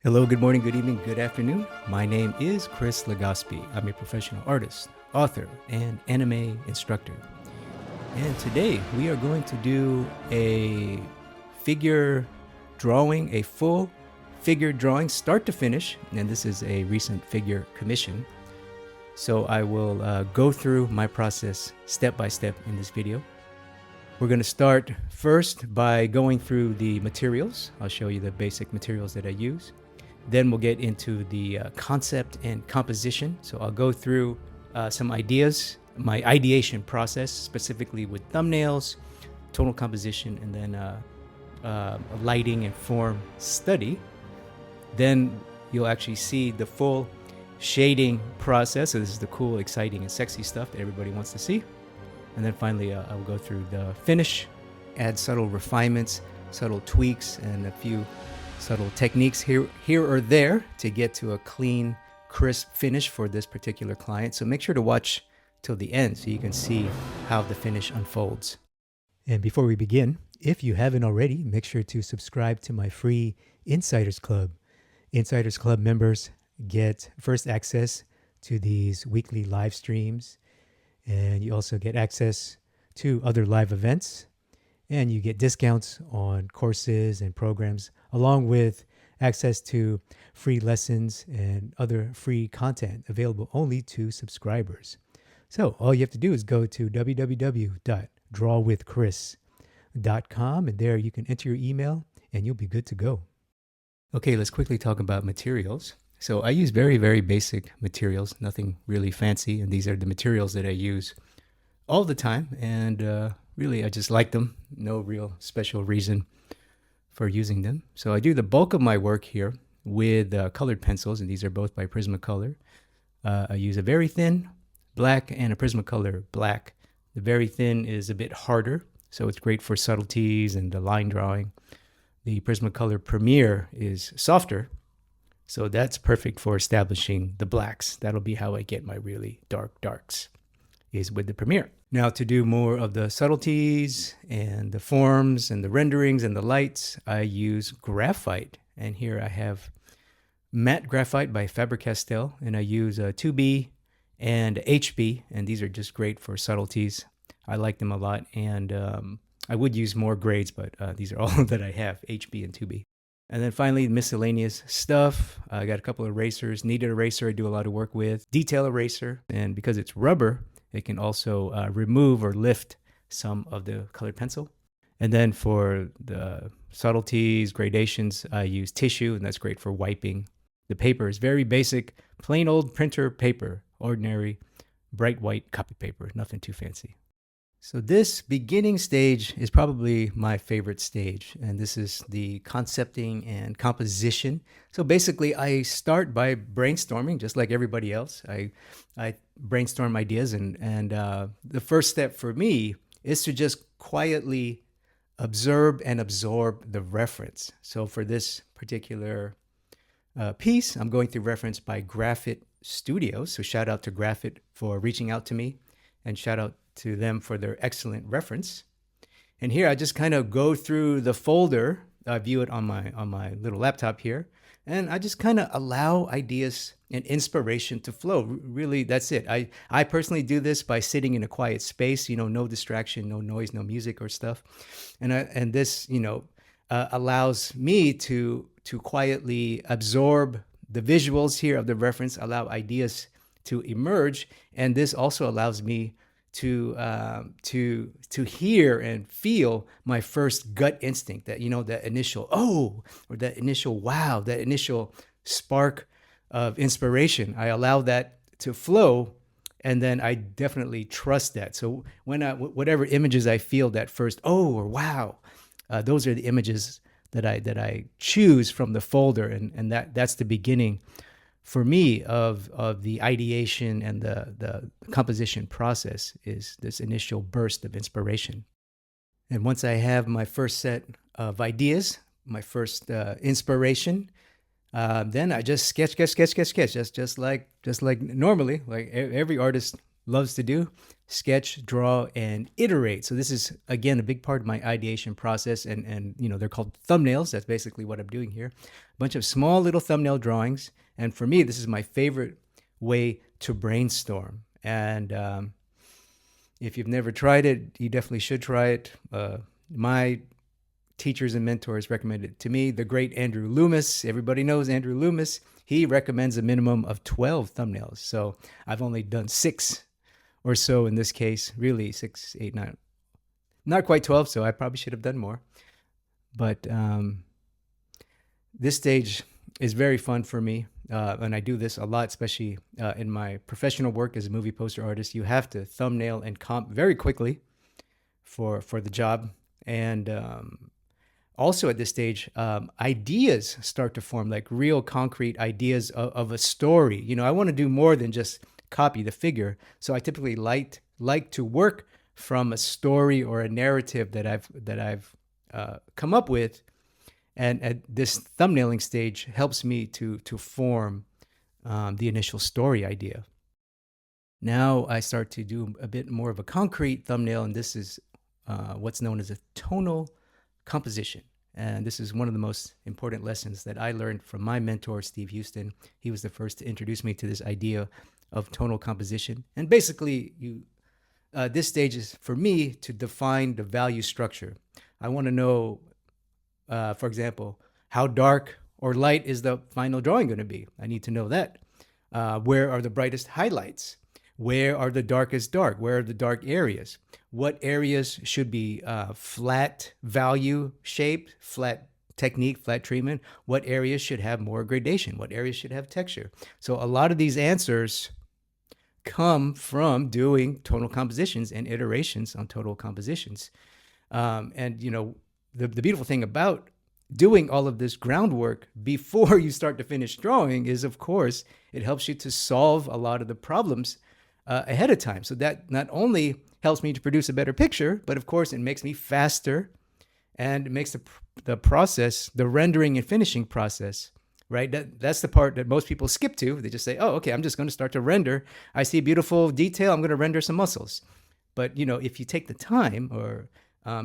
Hello, good morning, good evening, good afternoon. My name is Chris Legaspi. I'm a professional artist, author, and anime instructor. And today we are going to do a figure drawing, a full figure drawing, start to finish. And this is a recent figure commission. So I will go through my process step by step in this video. We're going to start first by going through the materials. I'll show you the basic materials that I use. Then we'll get into the concept and composition. So I'll go through some ideas, my ideation process, specifically with thumbnails, tonal composition, and then lighting and form study. Then you'll actually see the full shading process. So this is the cool, exciting, and sexy stuff that everybody wants to see. And then finally, I'll go through the finish, add subtle refinements, subtle tweaks, and a few subtle techniques here or there to get to a clean, crisp finish for this particular client. So make sure to watch till the end so you can see how the finish unfolds. And before we begin, if you haven't already, make sure to subscribe to my free Insiders Club. Insiders Club members get first access to these weekly live streams, and you also get access to other live events, and you get discounts on courses and programs, along with access to free lessons and other free content available only to subscribers. So all you have to do is go to www.drawwithchris.com, and there you can enter your email and you'll be good to go. Okay, let's quickly talk about materials. So I use very, very basic materials, nothing really fancy, and these are the materials that I use all the time, and really I just like them. No real special reason for using them. So I do the bulk of my work here with colored pencils, and these are both by Prismacolor. I use a very thin black and a Prismacolor black. The very thin is a bit harder, so it's great for subtleties and the line drawing. The Prismacolor Premier is softer, so that's perfect for establishing the blacks. That'll be how I get my really dark darks, is with the Premier. Now, to do more of the subtleties and the forms and the renderings and the lights, I use graphite. And here I have matte graphite by Faber-Castell, and I use 2B and HB, and these are just great for subtleties. I like them a lot, and I would use more grades, but these are all that I have, HB and 2B. And then finally, miscellaneous stuff. I got a couple of erasers. Kneaded eraser I do a lot of work with. Detail eraser, and because it's rubber, it can also remove or lift some of the colored pencil. And then for the subtleties, gradations, I use tissue, and that's great for wiping. The paper is very basic, plain old printer paper, ordinary, bright white copy paper, nothing too fancy. So this beginning stage is probably my favorite stage, and this is the concepting and composition. So basically, I start by brainstorming, just like everybody else. I brainstorm ideas, and the first step for me is to just quietly observe and absorb the reference. So for this particular piece, I'm going through reference by Grafit Studios. So shout out to Grafit for reaching out to me, and shout out to them for their excellent reference. And here I just kind of go through the folder. I view it on my little laptop here, and I just kind of allow ideas and inspiration to flow. Really, that's it. I personally do this by sitting in a quiet space, no distraction, no noise, no music or stuff. And this, allows me to quietly absorb the visuals here of the reference, allow ideas to emerge. And this also allows me to hear and feel my first gut instinct, that that initial oh, or that initial wow, that initial spark of inspiration. I allow that to flow, and then I definitely trust that. So when whatever images I feel, that first oh or wow, those are the images that I choose from the folder, and that's the beginning for me of the ideation and the composition process, is this initial burst of inspiration. And once I have my first set of ideas, my first inspiration, then I just sketch, just like normally, like every artist loves to do. sketch, draw, and iterate. So this is, again, a big part of my ideation process. And they're called thumbnails. That's basically what I'm doing here. A bunch of small little thumbnail drawings. And for me, this is my favorite way to brainstorm. And if you've never tried it, you definitely should try it. My teachers and mentors recommended it to me. The great Andrew Loomis, everybody knows Andrew Loomis. He recommends a minimum of 12 thumbnails. So I've only done 6 or so in this case, really 6, 8, 9, not quite 12. So I probably should have done more. But this stage is very fun for me. And I do this a lot, especially in my professional work as a movie poster artist. You have to thumbnail and comp very quickly for the job. And also at this stage, ideas start to form, like real concrete ideas of a story. I want to do more than just copy the figure. So I typically like to work from a story or a narrative that I've come up with. And at this thumbnailing stage helps me to form the initial story idea. Now I start to do a bit more of a concrete thumbnail, and this is what's known as a tonal composition. And this is one of the most important lessons that I learned from my mentor, Steve Huston. He was the first to introduce me to this idea of tonal composition. And basically, this stage is for me to define the value structure. I want to know, for example, how dark or light is the final drawing going to be? I need to know that. Where are the brightest highlights? Where are the darkest dark? Where are the dark areas? What areas should be flat value shape, flat technique, flat treatment? What areas should have more gradation? What areas should have texture? So a lot of these answers come from doing tonal compositions and iterations on tonal compositions. And the beautiful thing about doing all of this groundwork before you start to finish drawing is, of course, it helps you to solve a lot of the problems ahead of time. So that not only helps me to produce a better picture, but of course it makes me faster, and it makes the process, the rendering and finishing process, right? That's the part that most people skip to. They just say, oh, okay, I'm just going to start to render. I see beautiful detail, I'm going to render some muscles. But if you take the time, or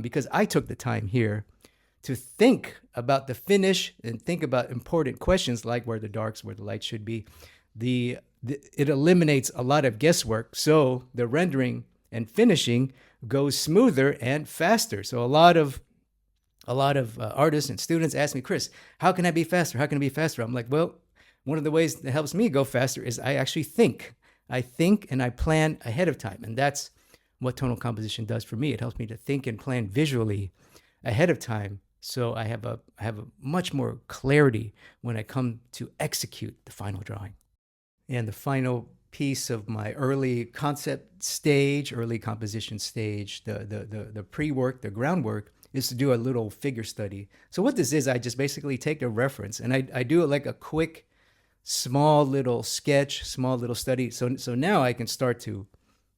because I took the time here to think about the finish and think about important questions like where the darks, where the light should be, it eliminates a lot of guesswork. So the rendering and finishing goes smoother and faster. So a lot of artists and students ask me, Chris, how can I be faster? How can I be faster? I'm like, well, one of the ways that helps me go faster is I actually think. I think and I plan ahead of time. And that's what tonal composition does for me. It helps me to think and plan visually ahead of time. So I have a much more clarity when I come to execute the final drawing. And the final piece of my early concept stage, early composition stage, the pre-work, the groundwork, is to do a little figure study. So what this is, I just basically take a reference and I do it like a quick, small little sketch, small little study. So now I can start to,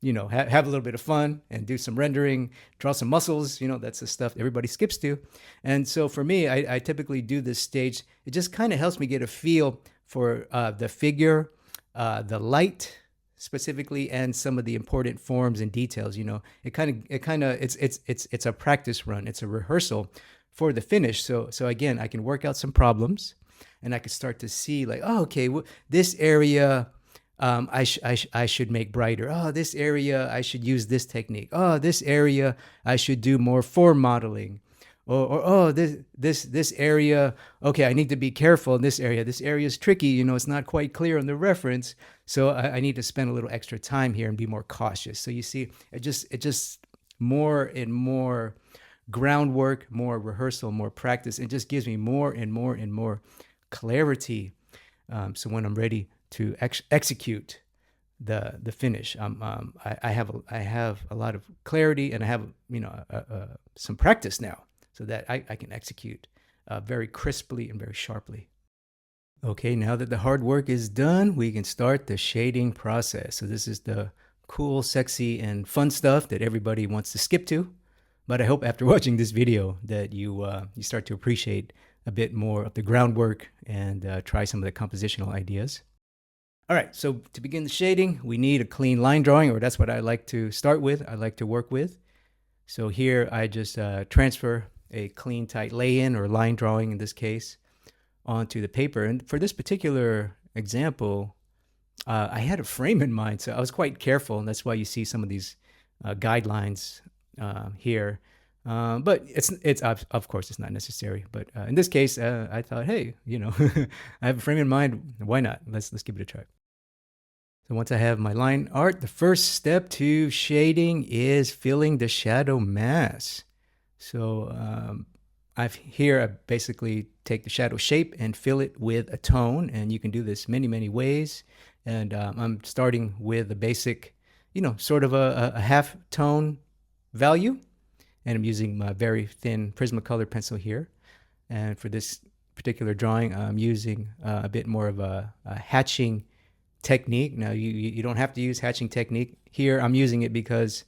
have a little bit of fun and do some rendering, draw some muscles. That's the stuff everybody skips to. And so for me, I typically do this stage. It just kind of helps me get a feel for the figure, the light specifically, and some of the important forms and details. It's a practice run. It's a rehearsal for the finish. So again, I can work out some problems, and I can start to see like, oh, okay, this area I should make brighter. Oh, this area I should use this technique. Oh, this area I should do more form modeling. Or this area, okay, I need to be careful in this area. This area is tricky, it's not quite clear on the reference, so I need to spend a little extra time here and be more cautious. So you see, it just more and more groundwork, more rehearsal, more practice. It just gives me more and more and more clarity. So when I'm ready to execute the finish, I have a lot of clarity, and I have some practice now, so that I can execute very crisply and very sharply. Okay, now that the hard work is done, we can start the shading process. So this is the cool, sexy, and fun stuff that everybody wants to skip to. But I hope after watching this video that you start to appreciate a bit more of the groundwork and try some of the compositional ideas. All right, so to begin the shading, we need a clean line drawing, or that's what I like to start with. I like to work with. So here I just transfer a clean, tight lay-in or line drawing in this case onto the paper. And for this particular example, I had a frame in mind, so I was quite careful, and that's why you see some of these guidelines here. But it's of course it's not necessary. But in this case, I thought, hey, I have a frame in mind. Why not? Let's give it a try. So once I have my line art, the first step to shading is filling the shadow mass. So I basically take the shadow shape and fill it with a tone, and you can do this many ways. And I'm starting with a basic, sort of a half tone value, and I'm using my very thin Prismacolor pencil here. And for this particular drawing, I'm using a bit more of a hatching technique. Now, you don't have to use hatching technique. Here, I'm using it because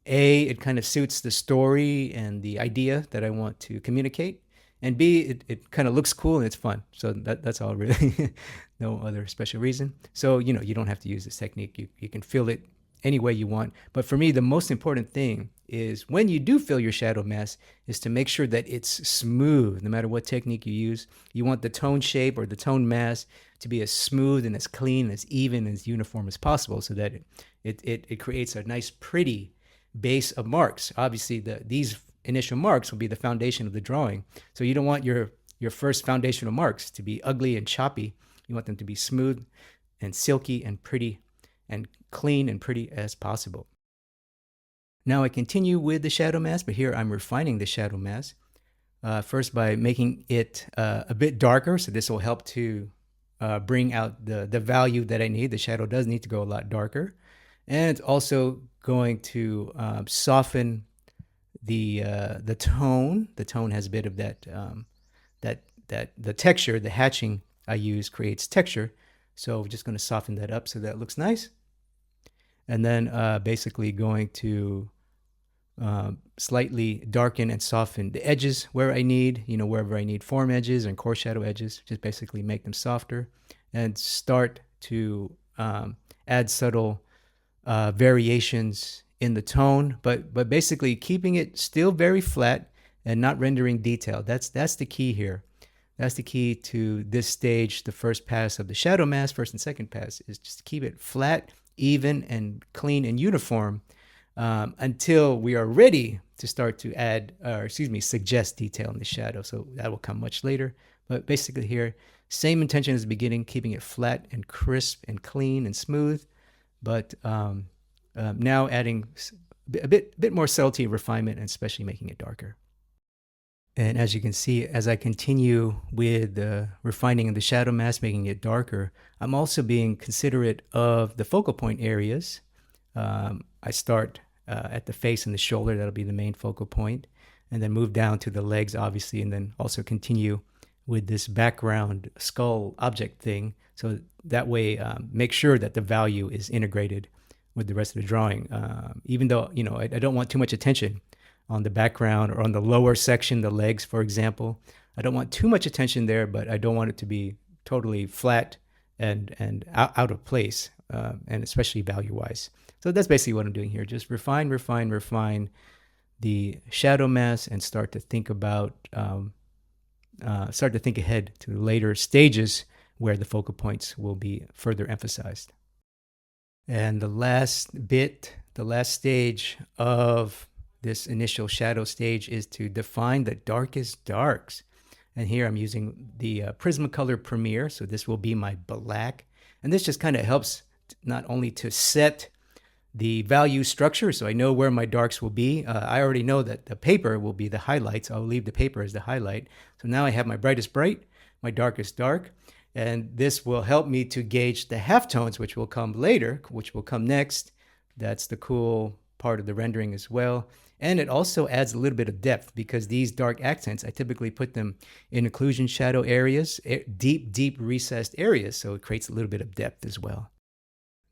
A, it kind of suits the story and the idea that I want to communicate. And B, it kind of looks cool and it's fun. So that's all really. No other special reason. So, you don't have to use this technique. You can fill it any way you want. But for me, the most important thing is when you do fill your shadow mask is to make sure that it's smooth. No matter what technique you use, you want the tone shape or the tone mask to be as smooth and as clean, as even, as uniform as possible, so that it creates a nice, pretty base of marks. Obviously, these initial marks will be the foundation of the drawing. So you don't want your first foundational marks to be ugly and choppy. You want them to be smooth and silky and pretty and clean and pretty as possible. Now I continue with the shadow mask, but here I'm refining the shadow mask. First by making it a bit darker, so this will help to bring out the value that I need. The shadow does need to go a lot darker. And it's also going to soften the tone. The tone has a bit of that the texture, the hatching I use creates texture. So we're just going to soften that up so that looks nice. And then basically going to slightly darken and soften the edges where I need, wherever I need form edges and core shadow edges, just basically make them softer and start to add subtle variations in the tone, but basically keeping it still very flat and not rendering detail. That's the key here. That's the key to this stage, the first pass of the shadow mask, first and second pass, is just keep it flat, even, and clean and uniform until we are ready to start to add, suggest detail in the shadow. So that will come much later. But basically here, same intention as the beginning, keeping it flat and crisp and clean and smooth, but now adding a bit more subtlety and refinement, and especially making it darker. And as you can see, as I continue with the refining of the shadow mask, making it darker, I'm also being considerate of the focal point areas. I start at the face and the shoulder, that'll be the main focal point, and then move down to the legs, obviously, and then also continue with this background skull object thing. So that way, make sure that the value is integrated with the rest of the drawing. Even though, I don't want too much attention on the background or on the lower section, the legs, for example. I don't want too much attention there, but I don't want it to be totally flat and out of place, and especially value-wise. So that's basically what I'm doing here. Just refine the shadow mask and start to think about, start to think ahead to the later stages where the focal points will be further emphasized. And the last stage of this initial shadow stage is to define the darkest darks. And here I'm using the Prismacolor Premiere, so this will be my black. And this just kind of helps not only to set the value structure, so I know where my darks will be. I already know that the paper will be the highlights. I'll leave the paper as the highlight. So now I have my brightest bright, my darkest dark, and this will help me to gauge the halftones, which will come later, which will come next. That's the cool part of the rendering as well. And it also adds a little bit of depth because these dark accents, I typically put them in occlusion shadow areas, deep recessed areas. So it creates a little bit of depth as well.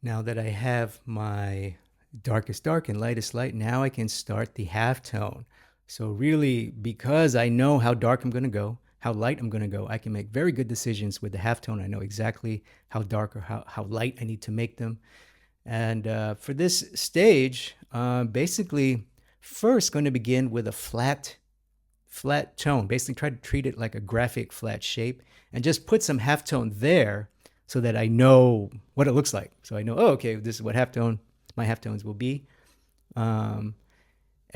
Now that I have my darkest dark and lightest light, now I can start the halftone. So really, because I know how dark I'm going to go, how light I'm going to go, I can make very good decisions with the halftone. I know exactly how dark or how light I need to make them. And for this stage, basically, first going to begin with a flat tone. Basically, try to treat it like a graphic flat shape and just put some halftone there so that I know what it looks like. So I know, oh, okay, this is what my halftones will be.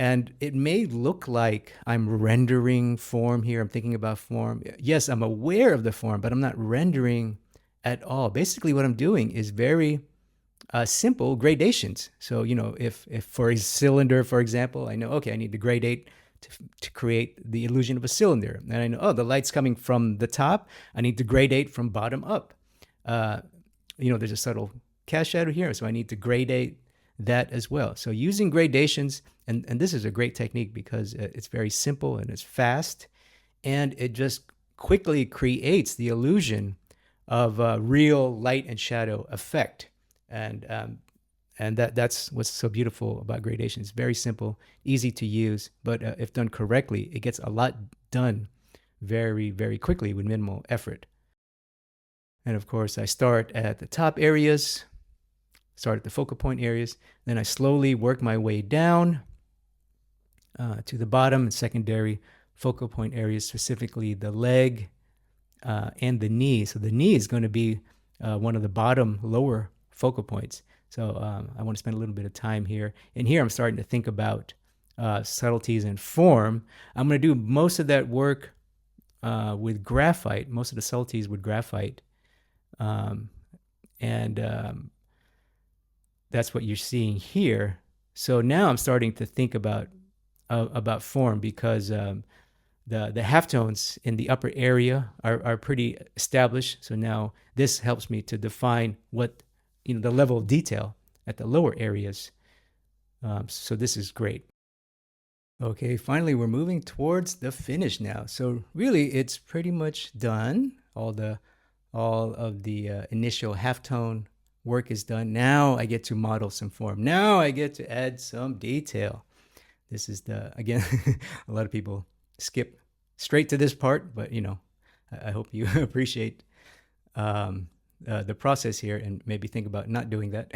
And it may look like I'm rendering form here. I'm thinking about form. Yes, I'm aware of the form, but I'm not rendering at all. Basically, what I'm doing is very simple gradations. So, if for a cylinder, for example, I know, okay, I need to gradate to create the illusion of a cylinder. And I know, oh, the light's coming from the top. I need to gradate from bottom up. There's a subtle cast shadow here, so I need to gradate that as well. So using gradations, and this is a great technique because it's very simple and it's fast, and it just quickly creates the illusion of a real light and shadow effect. And that's what's so beautiful about gradation. It's very simple, easy to use, but if done correctly, it gets a lot done very, very quickly with minimal effort. And of course, I start at the top areas, start at the focal point areas, then I slowly work my way down to the bottom and secondary focal point areas, specifically the leg and the knee. So the knee is going to be one of the bottom lower focal points. So I want to spend a little bit of time here. And here I'm starting to think about subtleties and form. I'm going to do most of that work with graphite, most of the subtleties with graphite. That's what you're seeing here. So now I'm starting to think about form because the halftones in the upper area are pretty established. So now this helps me to define what the level of detail at the lower areas. So this is great. Okay, finally we're moving towards the finish now. So really it's pretty much done. All of the initial halftone work is done. Now I get to model some form. Now I get to add some detail. This is again, a lot of people skip straight to this part, but I hope you appreciate the process here and maybe think about not doing that.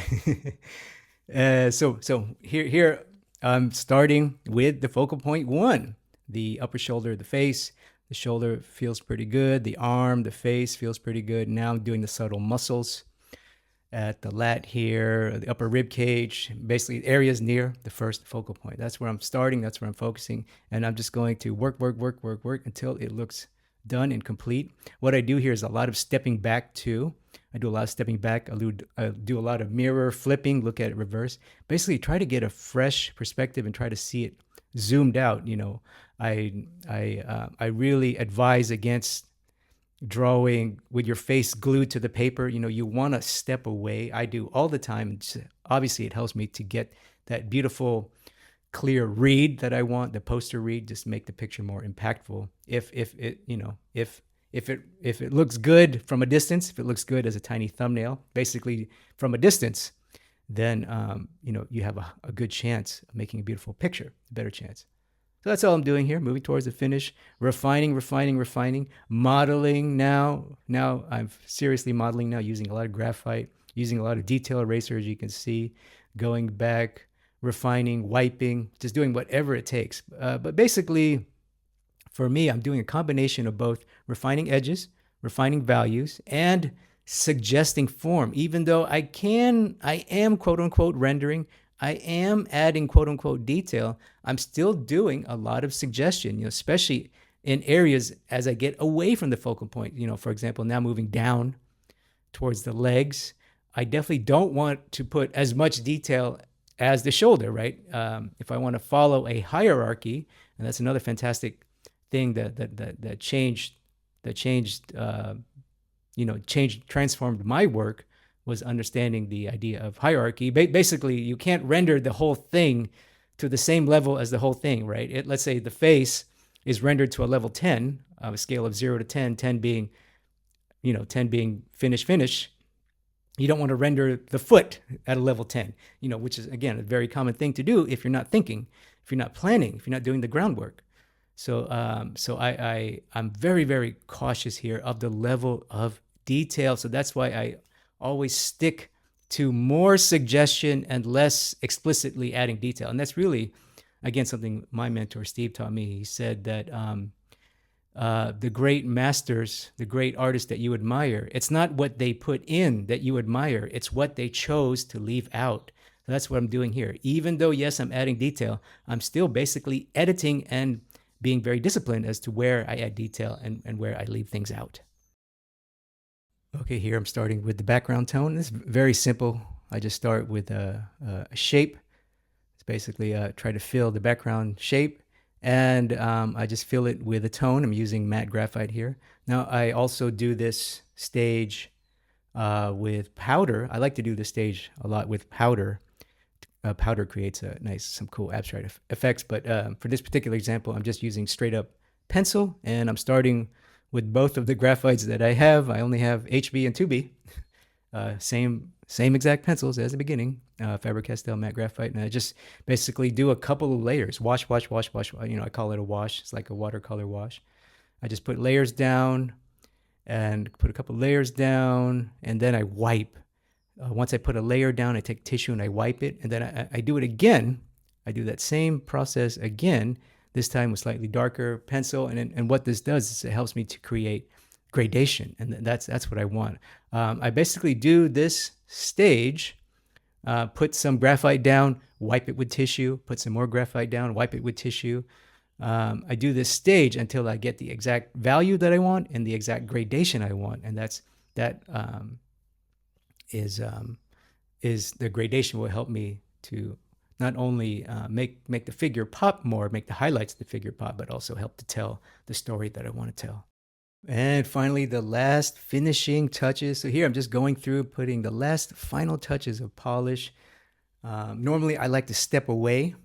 So here I'm starting with the focal point 1, the upper shoulder, the face. The shoulder feels pretty good. The arm, the face feels pretty good. Now I'm doing the subtle muscles at the lat here, the upper rib cage, basically areas near the first focal point. That's where I'm starting. That's where I'm focusing. And I'm just going to work until it looks done and complete. What I do here is a lot of stepping back too. I do a lot of stepping back. I do a lot of mirror flipping, look at it reverse. Basically try to get a fresh perspective and try to see it zoomed out. I really advise against drawing with your face glued to the paper. You want to step away. I do all the time. Obviously, it helps me to get that beautiful, clear read that I want, the poster read, just make the picture more impactful. If it looks good from a distance, if it looks good as a tiny thumbnail, basically from a distance, then you have a good chance of making a beautiful picture, a better chance. So that's all I'm doing here, moving towards the finish, refining, modeling now. Now I'm seriously modeling now, using a lot of graphite, using a lot of detail eraser, as you can see, going back, refining, wiping, just doing whatever it takes. But basically, for me, I'm doing a combination of both refining edges, refining values, and suggesting form. Even though I am quote unquote rendering, I am adding quote unquote detail, I'm still doing a lot of suggestion, especially in areas as I get away from the focal point. For example, now moving down towards the legs, I definitely don't want to put as much detail as the shoulder, right? If I want to follow a hierarchy, and that's another fantastic thing that transformed my work, was understanding the idea of hierarchy. Basically, you can't render the whole thing to the same level as the whole thing, right? Let's say the face is rendered to a level 10, a scale of 0 to 10, 10 being, 10 being finish. You don't want to render the foot at a level 10, which is, again, a very common thing to do if you're not thinking, if you're not planning, if you're not doing the groundwork. I'm very, very cautious here of the level of detail. So that's why I always stick to more suggestion and less explicitly adding detail. And that's really, again, something my mentor Steve taught me. He said that the great masters, the great artists that you admire, it's not what they put in that you admire, it's what they chose to leave out. So that's what I'm doing here. Even though, yes, I'm adding detail, I'm still basically editing and being very disciplined as to where I add detail and where I leave things out. Okay, here I'm starting with the background tone. This is very simple. I just start with a shape. It's basically try to fill the background shape, and I just fill it with a tone. I'm using matte graphite here. Now I also do this stage with powder. I like to do this stage a lot with powder. Powder creates some cool abstract effects, but for this particular example, I'm just using straight up pencil, and I'm starting with both of the graphites that I have. I only have HB and 2B, same exact pencils as the beginning, Faber-Castell matte graphite, and I just basically do a couple of layers, wash. I call it a wash. It's like a watercolor wash. I just put layers down and put a couple layers down, and then I wipe. Once I put a layer down, I take tissue and I wipe it, and then I do it again. I do that same process again, this time with slightly darker pencil, and what this does is it helps me to create gradation, and that's what I want. I basically do this stage, put some graphite down, wipe it with tissue, put some more graphite down, wipe it with tissue. I do this stage until I get the exact value that I want and the exact gradation I want, and is the gradation will help me to not only make the figure pop more, make the highlights of the figure pop, but also help to tell the story that I want to tell. And finally, the last finishing touches. So here I'm just going through putting the last final touches of polish. Normally I like to step away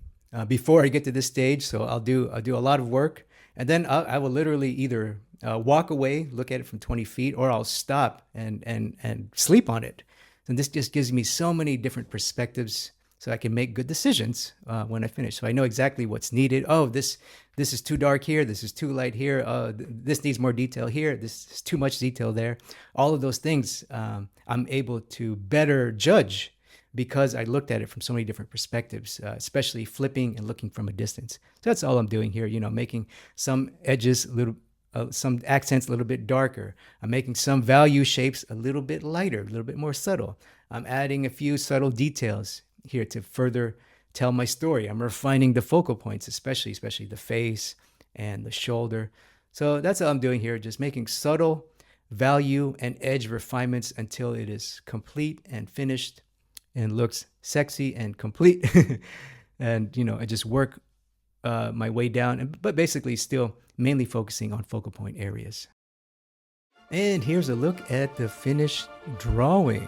before I get to this stage, so I'll do a lot of work, and then I will literally either walk away, look at it from 20 feet, or I'll stop and sleep on it. And this just gives me so many different perspectives, so I can make good decisions when I finish. So I know exactly what's needed. Oh, this is too dark here. This is too light here. This needs more detail here. This is too much detail there. All of those things I'm able to better judge because I looked at it from so many different perspectives, especially flipping and looking from a distance. So that's all I'm doing here, making some edges a little, some accents a little bit darker. I'm making some value shapes a little bit lighter, a little bit more subtle. I'm adding a few subtle details here to further tell my story. I'm refining the focal points, especially the face and the shoulder. So that's all I'm doing here, just making subtle value and edge refinements until it is complete and finished and looks sexy and complete. And, I just work my way down, but basically still mainly focusing on focal point areas. And here's a look at the finished drawing.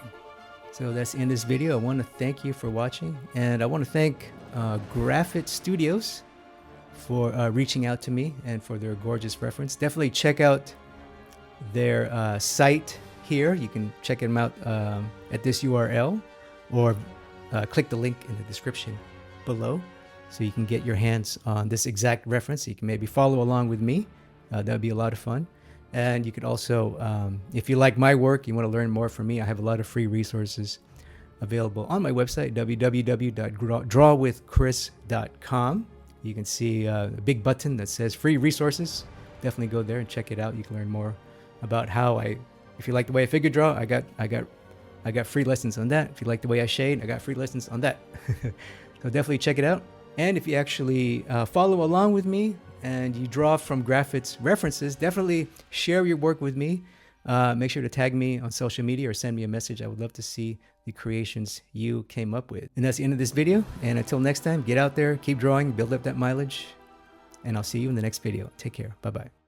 So that's in this video. I want to thank you for watching, and I want to thank Grafit Studios for reaching out to me and for their gorgeous reference. Definitely check out their site here. You can check them out at this URL, or click the link in the description below so you can get your hands on this exact reference. You can maybe follow along with me. That would be a lot of fun. And you could also, if you like my work, you want to learn more from me, I have a lot of free resources available on my website, www.drawwithchris.com. You can see a big button that says free resources. Definitely go there and check it out. You can learn more about how if you like the way I figure draw, I got free lessons on that. If you like the way I shade, I got free lessons on that. So definitely check it out. And if you actually follow along with me and you draw from Grafit's references, definitely share your work with me. Make sure to tag me on social media or send me a message. I would love to see the creations you came up with. And that's the end of this video. And until next time, get out there, keep drawing, build up that mileage, and I'll see you in the next video. Take care. Bye-bye.